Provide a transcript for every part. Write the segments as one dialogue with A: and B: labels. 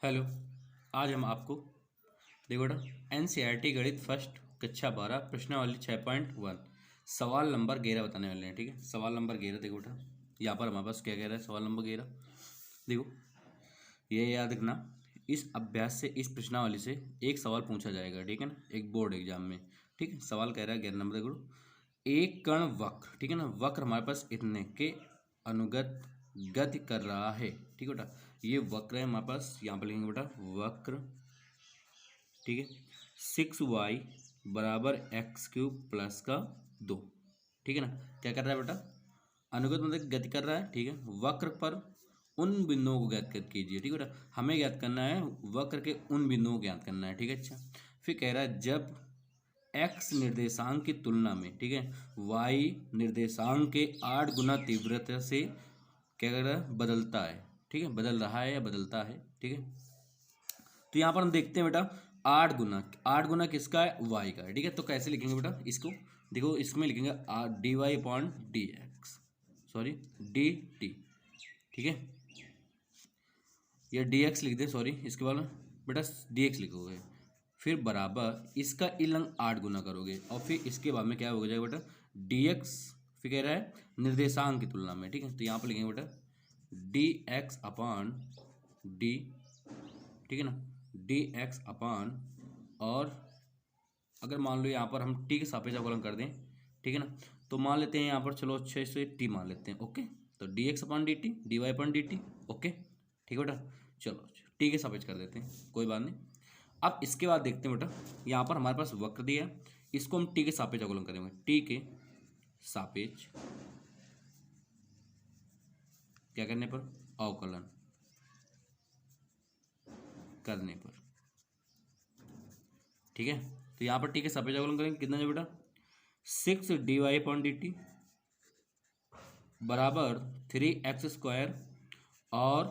A: Hello. आज हम आपको देखो बेटा एनसीईआरटी गणित फर्स्ट कक्षा 12 प्रश्नावली 6.1 सवाल नंबर 11 बताने वाले हैं। ठीक है, सवाल नंबर 11 देखो बेटा, यहाँ पर हमारे पास क्या कह रहा है। सवाल नंबर 11 देखो, ये याद रखना, इस अभ्यास से इस प्रश्नावली से एक सवाल पूछा जाएगा। ठीक है ना, एक बोर्ड एग्जाम में। ठीक है, सवाल कह रहा है 11 नंबर देखो, एक कण वक्र, ठीक है ना, वक्र हमारे पास इतने के अनुगत गति कर रहा है। ठीक है बेटा, ये वक्र है हमारे पास, यहाँ पर लिखेंगे बेटा वक्र। ठीक है, 6y बराबर x³ + 2। ठीक है ना, क्या कर रहा है बेटा, अनुगत मतलब गति कर रहा है। ठीक है, वक्र पर उन बिंदुओं को ज्ञात कीजिए। ठीक है बेटा, हमें ज्ञात करना है वक्र के उन बिंदुओं को ज्ञात करना है। ठीक है, अच्छा फिर कह रहा है जब x निर्देशांक की तुलना में, ठीक है, y निर्देशांक के 8 गुना तीव्रता से क्या कर रहा है, बदलता है। ठीक है, बदल रहा है या बदलता है। ठीक है, तो यहाँ पर हम देखते हैं बेटा 8 गुना किसका है, y का है। ठीक है, तो कैसे लिखेंगे बेटा इसको, देखो इसमें लिखेंगे dy/dx, सॉरी dt। ठीक है, या dx लिख दे, सॉरी इसके बाद बेटा dx लिखोगे, फिर बराबर इसका इलंग 8 गुना करोगे और फिर इसके बाद में क्या हो जाएगा बेटा dx, फिर कह रहा है निर्देशांक की तुलना में। ठीक है, तो यहाँ पर लिखेंगे बेटा dx/d। ठीक है ना, dx/, और अगर मान लो यहाँ पर हम t के सापेक्ष अवकलन कर दें, ठीक है ना, तो मान लेते हैं यहाँ पर, चलो अच्छे से t मान लेते हैं। ओके, तो dx/dt dy/dt। ओके ठीक है बेटा, चलो t के सापेक्ष कर देते हैं, कोई बात नहीं। अब इसके बाद देखते हैं बेटा, यहाँ पर हमारे पास वक्र दिया है, इसको हम t के सापेक्ष अवकलन करेंगे। t के सापेक्ष क्या करने पर, अवकलन करने पर। ठीक है, तो यहाँ पर t के सापेक्ष अवकलन करेंगे, कितना है बेटा 6dy/dt बराबर 3x² और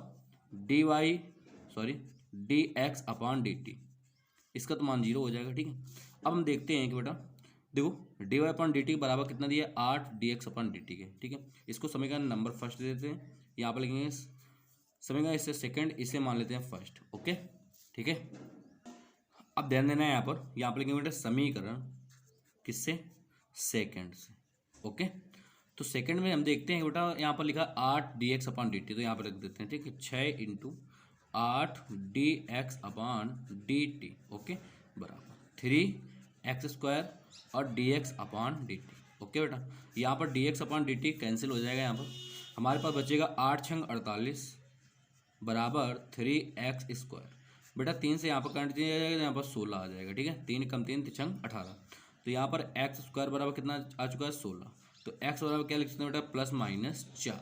A: dx/dt, इसका तो मान 0 हो जाएगा। ठीक है, अब हम देखते हैं कि बेटा देखो dy/dt बराबर कितना दिया 8 dx/dt के। ठीक है, इसको समीकरण नंबर फर्स्ट दे देते हैं, यहाँ पर लिखेंगे समीकरण इससे सेकंड, इसे मान लेते हैं फर्स्ट। ओके ठीक है, अब ध्यान देना है यहाँ पर लिखेंगे बेटा समीकरण किससे, सेकंड से। ओके, तो सेकंड में हम देखते हैं बेटा यहाँ पर लिखा 8 dx/dt, तो यहाँ पर रख देते हैं। ठीक है, 6 × 8 dx/dt, ओके बराबर 3x² और dx/dt। ओके बेटा, यहाँ पर dx/dt कैंसिल हो जाएगा, यहाँ पर हमारे पास बचेगा 8×6 = 48 बराबर 3x²। बेटा 3 से यहाँ पर काट दिया जाएगा, यहाँ पर 16 आ जाएगा। ठीक है, 3 × 3 = 18, तो यहाँ पर x² बराबर कितना आ चुका है 16, तो x बराबर क्या लिख सकते हैं बेटा +/4।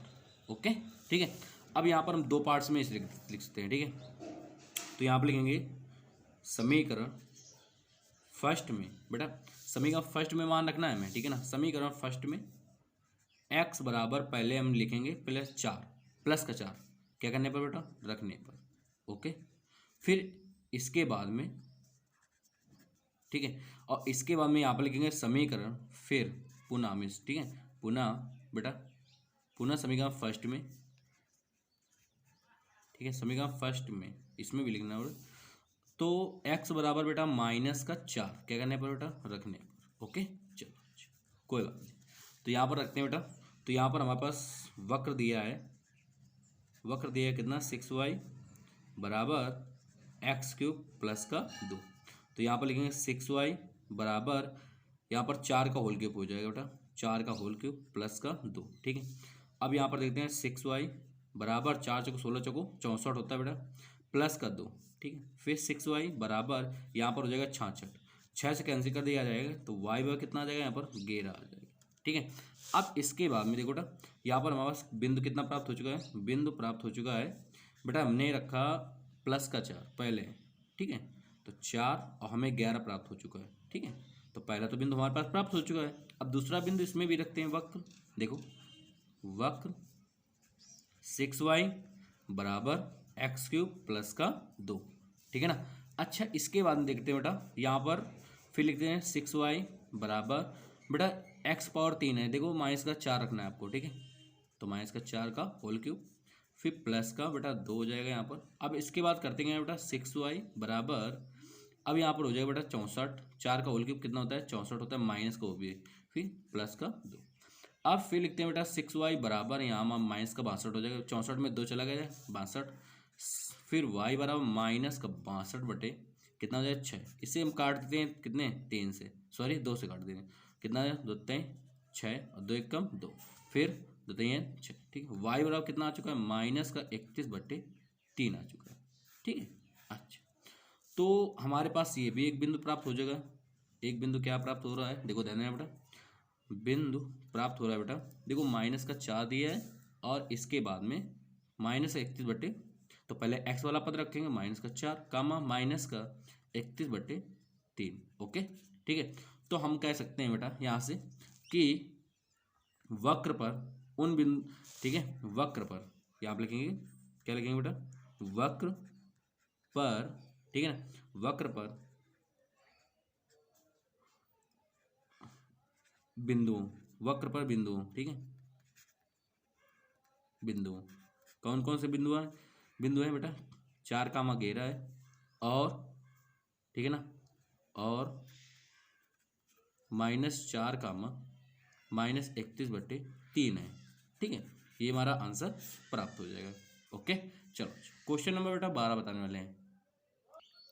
A: ओके ठीक है, अब यहाँ पर हम दो पार्ट्स में इसे लिख सकते हैं। ठीक है, तो यहाँ पर लिखेंगे समीकरण फर्स्ट में, बेटा समीकरण फर्स्ट में मान रखना है हमें। ठीक है ना, समीकरण फर्स्ट में x बराबर पहले हम लिखेंगे +4, प्लस का 4 क्या करने पर बेटा, रखने पर। ओके, फिर इसके बाद में, ठीक है, और इसके बाद में यहाँ पर लिखेंगे समीकरण, फिर पुनः हम ठीक है, पुनः बेटा पुनः समीकरण फर्स्ट में। ठीक है, समीकरण फर्स्ट में इसमें भी लिखना है, तो x बराबर बेटा -4 क्या करने पर बेटा, रखने पर। ओके चलो कोई बात नहीं, तो यहाँ पर रखते हैं बेटा। तो यहाँ पर हमारे पास वक्र दिया है, कितना 6y बराबर x³ + 2, तो यहाँ पर लिखेंगे 6y बराबर, यहाँ पर 4 का होल क्यूब हो जाएगा बेटा, 4 का होल क्यूब +2। ठीक है, अब यहाँ पर देखते हैं 6y बराबर 4 × 16 = 64 होता है बेटा, +2। ठीक है, फिर 6y बराबर यहाँ पर हो जाएगा 66, 6 से कैंसिल कर दिया जाएगा, तो y बराबर कितना आ जाएगा, यहाँ पर 11 आ जाएगा। ठीक है, अब इसके बाद में देखो बेटा यहाँ पर हमारे पास बिंदु कितना प्राप्त हो चुका है, बिंदु प्राप्त हो चुका है बेटा, हमने रखा +4 पहले। ठीक है, तो 4 और हमें 11 प्राप्त हो चुका है। ठीक है, तो पहला तो बिंदु हमारे पास प्राप्त हो चुका है। अब दूसरा बिंदु इसमें भी रखते हैं, वक्र देखो, वक्र 6y बराबर x³ + 2। ठीक है ना, अच्छा इसके बाद में देखते हैं बेटा, यहाँ पर फिर लिखते हैं 6y बराबर बेटा x⁻³ है, देखो -4 रखना है आपको। ठीक है, तो -4 का होल क्यूब, फिर प्लस का बेटा 2 हो जाएगा यहाँ पर। अब इसके बाद करते हैं बेटा 6y बराबर, अब यहाँ पर हो जाएगा बेटा 64, 4 का होल क्यूब कितना होता है 64 होता है, माइनस का वो भी है, फिर प्लस का 2। अब फिर लिखते हैं बेटा 6y बराबर, यहाँ माइनस का 62 हो जाएगा, 64 में 2 चला गया 62, फिर y बराबर माइनस का 62 बटे कितना हो जाए 6, इसे हम काट देते हैं कितने 3 से, सॉरी 2 से काट देंगे, कितना है 2 3 6 और 2 1 कम 2, फिर 2 3 6, ठीक है। y बराबर कितना आ चुका है माइनस का 31 बटे 3 आ चुका है, ठीक है। अच्छा, तो हमारे पास ये भी एक बिंदु प्राप्त हो जाएगा। एक बिंदु क्या प्राप्त हो रहा है, देखो ध्यान देना बेटा, बिंदु प्राप्त हो रहा है बेटा, देखो माइनस का 4 दिया है और इसके बाद में माइनस का 31 बटे, तो पहले x वाला पद रखेंगे माइनस का 4 कामा माइनस का 31 बटे 3, ओके ठीक है। तो हम कह सकते हैं बेटा यहाँ से कि वक्र पर उन बिंदु, ठीक है, वक्र पर यहाँ आप लिखेंगे, क्या लिखेंगे बेटा, वक्र पर, ठीक है ना, वक्र पर बिंदुओं, वक्र पर बिंदुओं, ठीक है, बिंदुओं, कौन कौन से बिंदु हैं, बिंदु है बेटा 4 कामा 11 है, और ठीक है ना, और -4 कामा -31/3 है, ठीक है। ये हमारा आंसर प्राप्त हो जाएगा, ओके। चलो क्वेश्चन नंबर बेटा 12 बताने वाले हैं।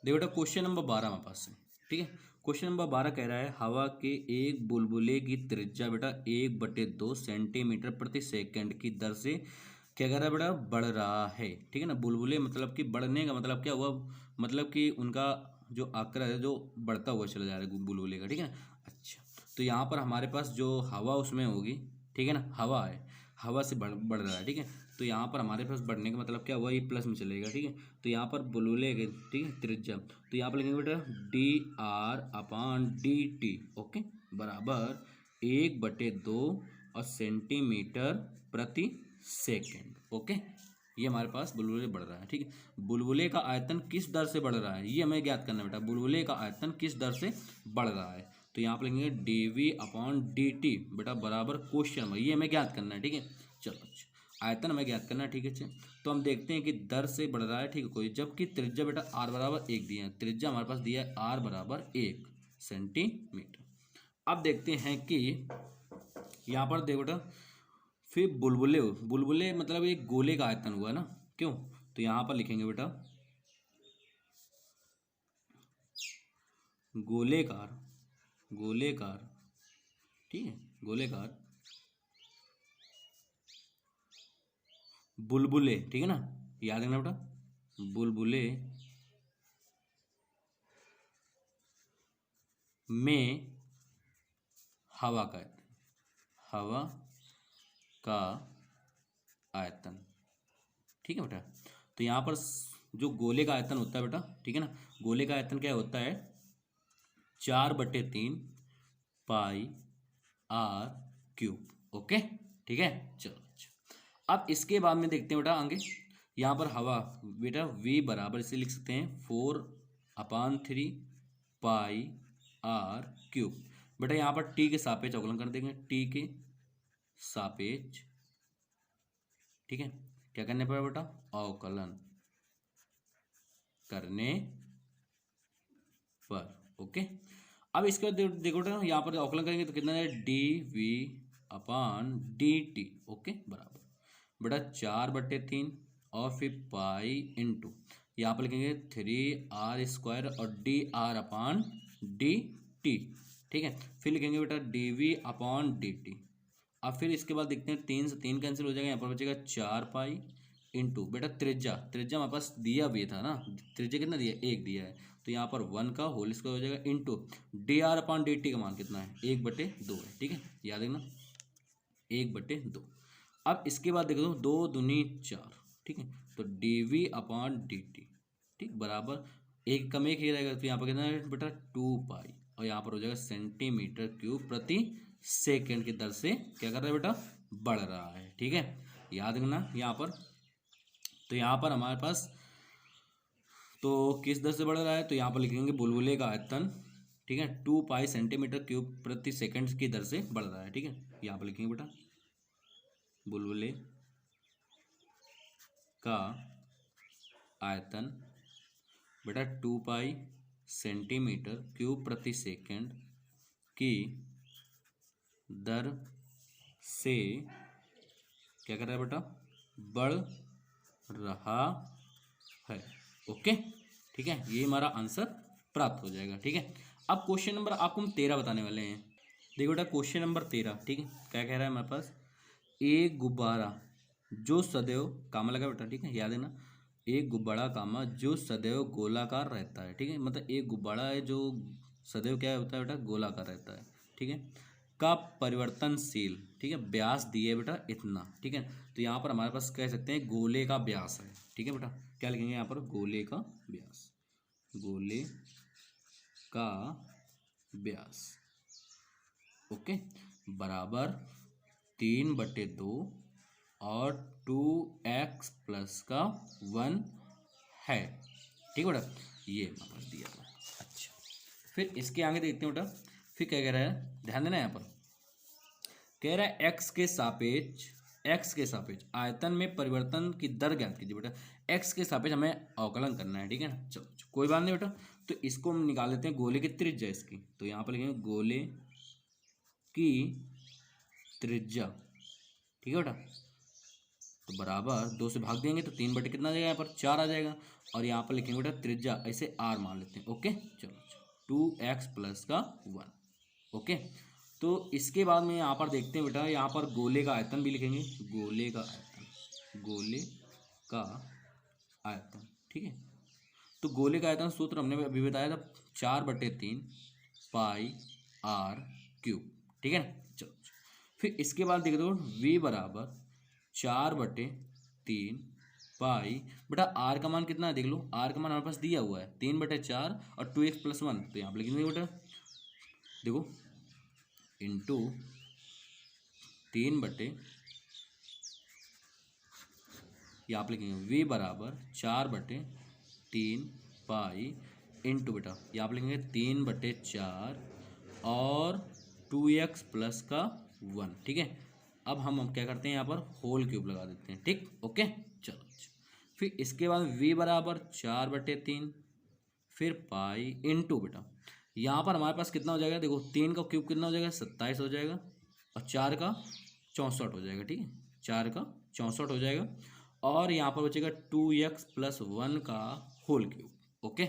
A: देखो बेटा क्वेश्चन नंबर 12 हमारे पास है, ठीक है। क्वेश्चन नंबर 12 कह रहा है हवा के एक बुलबुले की त्रिज्या बेटा 1/2 सेंटीमीटर प्रति सेकंड की दर से क्या कर रहा है बेटा, बढ़ रहा है, ठीक है ना। बुलबुले मतलब कि बढ़ने का मतलब क्या हुआ, मतलब कि उनका जो आकार है जो बढ़ता हुआ चला जा रहा है बुलबुले का, ठीक है ना। अच्छा, तो यहाँ पर हमारे पास जो हवा उसमें होगी, ठीक है ना, हवा है, हवा से बढ़ रहा है, ठीक है। तो यहाँ पर हमारे पास बढ़ने का मतलब क्या हुआ, ये प्लस में चलेगा, ठीक है। तो यहाँ पर बुलबुले के, ठीक है, त्रिज्या, तो यहाँ पर लिखेंगे बेटा dr/dt, ओके, बराबर 1/2 और सेंटीमीटर प्रति सेकेंड, ओके। ये हमारे पास बुलबुले बढ़ रहा है, ठीक है। बुलबुले का आयतन किस दर से बढ़ रहा है, ये हमें ज्ञात करना है बेटा, बुलबुले का आयतन किस दर से बढ़ रहा है। तो यहाँ पर लिखेंगे dv/dt बेटा बराबर क्वेश्चन में, ये हमें ज्ञात करना है, ठीक है। चलो आयतन हमें ज्ञात करना है, ठीक है। तो हम देखते हैं कि दर से बढ़ रहा है, ठीक है, कोई, जबकि त्रिज्या बेटा r बराबर 1 दिया है, त्रिज्या हमारे पास दिया है r बराबर 1 सेंटीमीटर। अब देखते हैं कि यहाँ पर देखो बेटा, फिर बुलबुले, बुलबुले मतलब एक गोले का आयतन हुआ ना, क्यों, तो यहाँ पर लिखेंगे बेटा गोलेकार, गोलेकार, ठीक है, गोलेकार बुलबुले, ठीक है ना, याद रखना बेटा, बुलबुले में हवा का आयतन, हवा का आयतन, ठीक है बेटा। तो यहाँ पर जो गोले का आयतन होता है बेटा, ठीक है ना, गोले का आयतन क्या होता है 4/3 पाई r³, ओके, ठीक है। चलो अच्छा, अब इसके बाद में देखते हैं बेटा आगे, यहाँ पर हवा बेटा v बराबर इसे लिख सकते हैं 4/3 पाई r³ बेटा, यहाँ पर t के सापेक्ष अवकलन कर देंगे, t के सापेक्ष, ठीक है, क्या करने पर बेटा, अवकलन करने पर, ओके। अब इसके बाद देखो बेटा, यहाँ पर अवकलन करेंगे तो कितना है dv/dt, ओके, बराबर बेटा 4/3 और फिर पाई इंटू, यहाँ पर लिखेंगे 3r² और dr/dt, ठीक है। फिर लिखेंगे बेटा dv/dt। अब फिर इसके बाद देखते हैं 3 से 3 कैंसिल हो जाएगा, यहाँ पर बचेगा 4 पाई इंटू बेटा त्रिज्या, त्रिज्या हमारे पास दिया भी था ना, त्रिज्या कितना दिया 1 दिया है, तो यहाँ पर 1 का होल स्क्वायर हो जाएगा इंटू dr/dt का मान कितना है 1/2 है, ठीक है, याद रखना 1/2। अब इसके बाद देखो 2 दूनी 4, ठीक है, तो dv/dt, ठीक, बराबर 1 कम 1 ही रहेगा, तो यहाँ पर कितना है बेटा 2 पाई, और यहाँ पर हो जाएगा सेंटीमीटर क्यूब प्रति सेकेंड की दर से क्या कर रहा है बेटा, बढ़ रहा है, ठीक है, याद रखना यहाँ पर। तो यहाँ पर हमारे पास तो किस दर से बढ़ रहा है, तो यहाँ पर लिखेंगे बुलबुले का आयतन, ठीक है, 2 पाई सेंटीमीटर क्यूब प्रति सेकंड की दर से बढ़ रहा है, ठीक है। यहाँ पर लिखेंगे बेटा बुलबुले का आयतन बेटा 2 पाई सेंटीमीटर क्यूब प्रति सेकंड की दर से क्या कर रहा है बेटा, बढ़ रहा है। ओके, ठीक है, ये हमारा आंसर प्राप्त हो जाएगा। ठीक है, अब क्वेश्चन नंबर आपको हम 13 बताने वाले हैं। देखो बेटा क्वेश्चन नंबर 13, ठीक है, क्या कह रहा है हमारे पास, एक गुब्बारा जो सदैव कामा लगा बेटा, ठीक है, याद है ना, एक गुब्बारा कामा जो सदैव गोलाकार रहता है। ठीक है, मतलब एक गुब्बारा है जो सदैव क्या होता है बेटा, गोलाकार रहता है। ठीक है, का परिवर्तनशील, ठीक है, व्यास दिए बेटा इतना। ठीक है, तो यहाँ पर हमारे पास कह सकते हैं गोले का व्यास है। ठीक है बेटा, क्या लिखेंगे यहाँ पर, गोले का व्यास, गोले का व्यास। ओके, बराबर 3/2 और 2x प्लस का 1 है। ठीक है बेटा, ये हमारे पास दिया हुआ है। अच्छा, फिर इसके आगे देखते हैं बेटा, फिर क्या कह रहा है, ध्यान देना यहाँ पर, कह रहा है एक्स के सापेक्ष आयतन में परिवर्तन की दर ज्ञात कीजिए। बेटा एक्स के सापेक्ष हमें अवकलन करना है। ठीक है ना, चलो कोई बात नहीं बेटा, तो इसको हम निकाल लेते हैं गोले की त्रिज्या इसकी। तो यहाँ पर लिखेंगे गोले की त्रिज्या। ठीक है बेटा, तो बराबर 2 से भाग देंगे तो 3 बटे कितना आ जाएगा, यहाँ पर 4 आ जाएगा। और यहाँ पर लिखेंगे बेटा त्रिज्या ऐसे r मान लेते हैं। ओके, चलो 2x प्लस का 1। ओके, तो इसके बाद में यहाँ पर देखते हैं बेटा, यहाँ पर गोले का आयतन भी लिखेंगे, गोले का आयतन, गोले का आयतन। ठीक है, तो गोले का आयतन सूत्र हमने अभी बताया था, 4/3 पाई r क्यूब। ठीक है ना, चलो फिर इसके बाद देख दो, v बराबर 4/3 पाई, बेटा r का मान कितना है देख लो, r का मान हमारे पास दिया हुआ है 3/4 और 2x प्लस 1, तो यहाँ पर लिखेंगे बेटा देखो इंटू 3 यहाँ पर लिखेंगे v बराबर 4/3 पाई इंटू बेटा यहाँ पर लिखेंगे 3/4 और 2x प्लस का 1। ठीक है, अब हम क्या करते हैं, यहाँ पर होल क्यूब लगा देते हैं। ठीक, ओके, चलो फिर इसके बाद v बराबर 4/3 फिर पाई इंटू बेटा यहाँ पर हमारे पास कितना हो जाएगा, देखो 3 का क्यूब कितना हो जाएगा, 27 हो जाएगा, और 4 का 64 हो जाएगा। ठीक है, 4 का 64 हो जाएगा, और यहाँ पर बचेगा 2x प्लस 1 का होल क्यूब। ओके,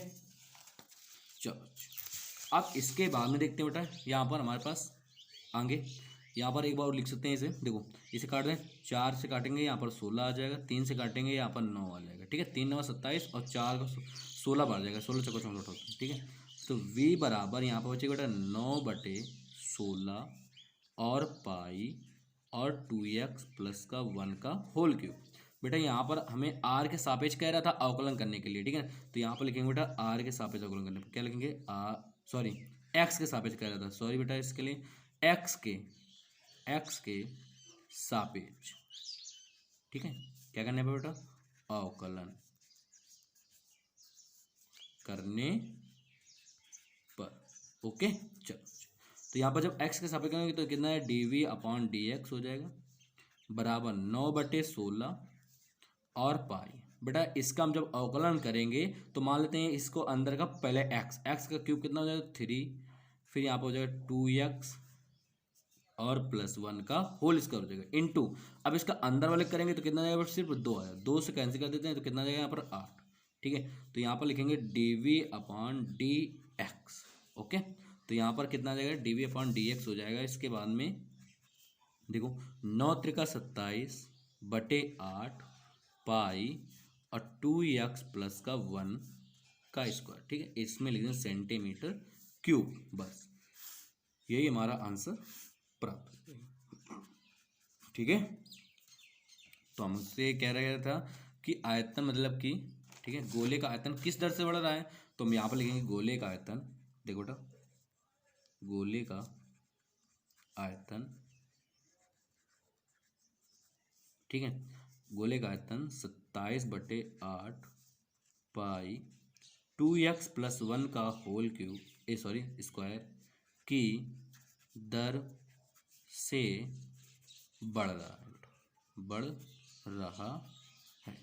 A: चलो अब इसके बाद में देखते हैं बेटा, यहाँ पर हमारे पास आगे यहाँ पर एक बार और लिख सकते हैं इसे, देखो इसे काट दें, 4 से काटेंगे यहाँ पर 16 आ जाएगा, 3 से काटेंगे यहाँ पर 9 आ जाएगा। ठीक है, 3 9 27 और 4 का 16 बार जाएगा, 16 चौका 64 होता है। ठीक है, तो v बराबर यहाँ पर बचेगा बेटा 9/16 और पाई और 2x प्लस का 1 का होल क्यूब। बेटा यहाँ पर हमें r के सापेक्ष कह रहा था अवकलन करने के लिए। ठीक है, तो यहाँ पर लिखेंगे बेटा r के सापेक्ष अवकलन करने पर क्या लिखेंगे, x के सापेक्ष कह रहा था, सॉरी बेटा इसके लिए x के सापेक्ष। ठीक है, क्या करने पर बेटा, अवकलन करने पर। ओके, चलो तो यहाँ पर जब x के सापेक्ष करेंगे तो कितना है, dv/dx हो जाएगा बराबर 9/16 और पाई। बेटा इसका हम जब अवकलन करेंगे तो मान लेते हैं इसको अंदर का पहले x का क्यूब कितना हो जाएगा 3, फिर यहाँ पर हो जाएगा 2x और प्लस 1 का होल स्क्वायर हो जाएगा इंटू, अब इसका अंदर वाले करेंगे तो कितना जाएगा, सिर्फ 2 आएगा, 2 से कैंसिल कर देते हैं तो कितना जाएगा यहाँ पर 8। ठीक है, तो यहाँ पर लिखेंगे dv/dx। ओके, तो यहाँ पर कितना जाएगा, dv/dx हो जाएगा। इसके बाद में देखो 9 त्रिका 27/8 पाई और 2x प्लस का 1 का स्क्वायर। ठीक है, इसमें लिख दें सेंटीमीटर क्यूब, बस यही हमारा आंसर प्राप्त हो जाएगा। ठीक है, तो हमसे कह रहा था कि आयतन मतलब कि, ठीक है, गोले का आयतन किस दर से बढ़ रहा है, तो हम यहाँ पर लिखेंगे गोले का आयतन, देखो बेटा गोले का आयतन, ठीक है, गोले का आयतन 27/8 पाई 2x प्लस 1 का होल क्यूब स्क्वायर की दर से बढ़ रहा है, बढ़ रहा है।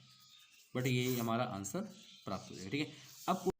A: बट ये हमारा आंसर प्राप्त हो जाएगा। ठीक है, अब